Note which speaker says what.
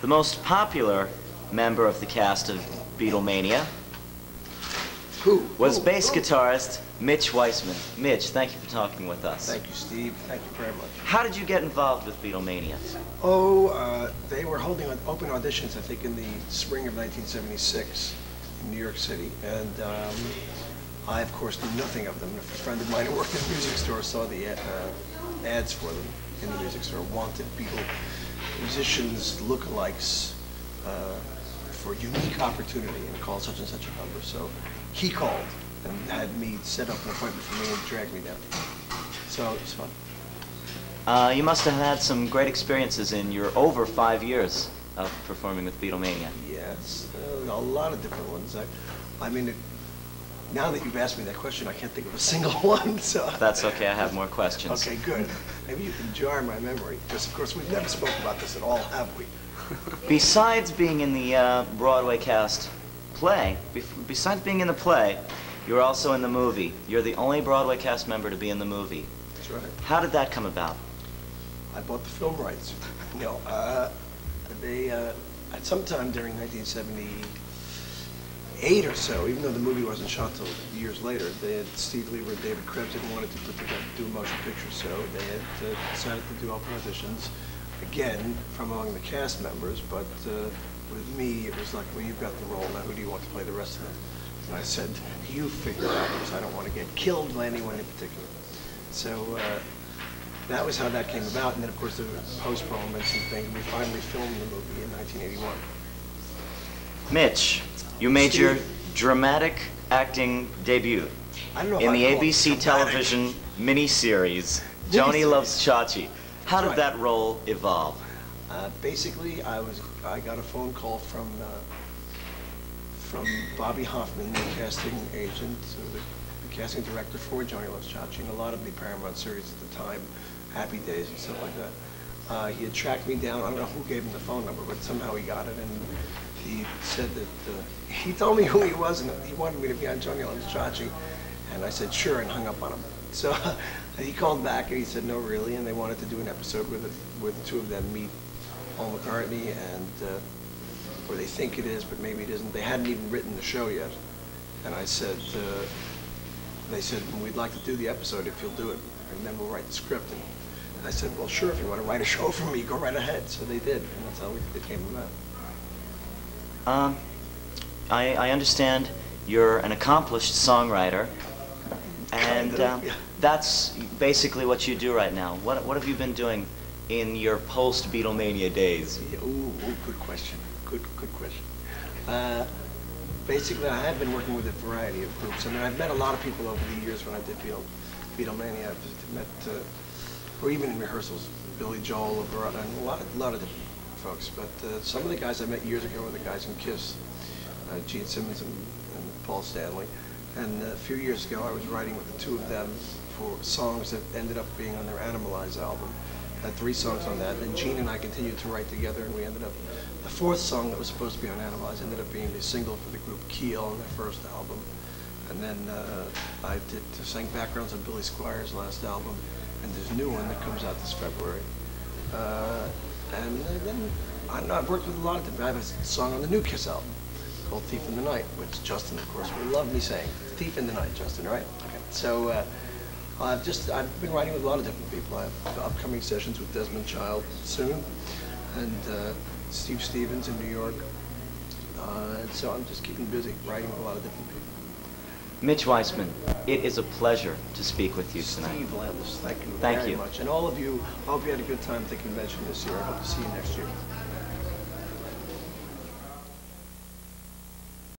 Speaker 1: The most popular member of the cast of Beatlemania was bass guitarist Mitch Weissman. Mitch, thank you for talking with us.
Speaker 2: Thank you, Steve. Thank you very much.
Speaker 1: How did you get involved with Beatlemania?
Speaker 2: They were holding open auditions, I think, in the spring of 1976 in New York City. And I, of course, knew nothing of them. A friend of mine who worked in a music store saw the ads for them in the music store, wanted Beatle musicians, lookalikes, for unique opportunity, and called such and such a number. So he called and had me set up an appointment for me and dragged me down. So it was fun.
Speaker 1: You must have had some great experiences in your over 5 years of performing with Beatlemania.
Speaker 2: Yes, a lot of different ones. I mean, now that you've asked me that question, I can't think of a single one. So
Speaker 1: that's okay. I have more questions.
Speaker 2: Okay, good. Maybe you can jar my memory, because of course we've never spoken about this at all, have we?
Speaker 1: Besides being in the Broadway cast play, besides being in the play, you're also in the movie. You're the only Broadway cast member to be in the movie.
Speaker 2: That's right.
Speaker 1: How did that come about?
Speaker 2: I bought the film rights. You know, they at some time during 1978 or so, even though the movie wasn't shot till years later, they had Steve Lever and David Krebs had wanted to put together, do a motion picture, so they had decided to do open auditions. Again, from among the cast members, but with me, it was like, well, you've got the role, now who do you want to play the rest of them? And I said, you figure it out, because I don't want to get killed by anyone in particular. So that was how that came about, and then of course there were postponements and things, and we finally filmed the movie in 1981.
Speaker 1: Mitch, you made your dramatic acting debut in the ABC television miniseries, Joni Loves Chachi. How did that role evolve?
Speaker 2: Basically, I got a phone call from Bobby Hoffman, the casting agent, the casting director for Joni Loves Chachi, and a lot of the Paramount series at the time, Happy Days and stuff like that. He had tracked me down. I don't know who gave him the phone number, but somehow he got it, and he said that he told me who he was, and he wanted me to be on Joni Loves Chachi, and I said sure, and hung up on him. So he called back and he said no, really, and they wanted to do an episode where the two of them meet Paul McCartney, and or they think it is, but maybe it isn't. They hadn't even written the show yet, and I said, they said, we'd like to do the episode if you'll do it, and then we'll write the script. And I said, well, sure, if you want to write a show for me, go right ahead. So they did, and that's how it came about.
Speaker 1: I understand you're an accomplished songwriter, and that's basically what you do right now. What have you been doing in your post-Beatlemania days?
Speaker 2: Yeah, good question. Good question. Basically, I have been working with a variety of groups. I mean, I've met a lot of people over the years when I did Beatlemania. I've met, or even in rehearsals, Billy Joel, and a lot of different folks. But some of the guys I met years ago were the guys in Kiss, Gene Simmons and Paul Stanley. And a few years ago, I was writing with the two of them for songs that ended up being on their Animalize album. I had 3 songs on that, and Gene and I continued to write together, and we ended up, the 4th song that was supposed to be on Animalize ended up being the single for the group Keel on their first album. And then I sang backgrounds on Billy Squier's last album, and there's a new one that comes out this February. And then I've worked with a lot of different, I have a song on the new Kiss album called Thief in the Night, which Justin, of course, will love me saying. Thief in the Night, Justin, right? Okay. So I've been writing with a lot of different people. I have upcoming sessions with Desmond Child soon, and Steve Stevens in New York. And so I'm just keeping busy writing with a lot of different people.
Speaker 1: Mitch Weissman, it is a pleasure to speak with you tonight.
Speaker 2: Steve Landis, thank you very much. And all of you, I hope you had a good time at the convention this year. I hope to see you next year.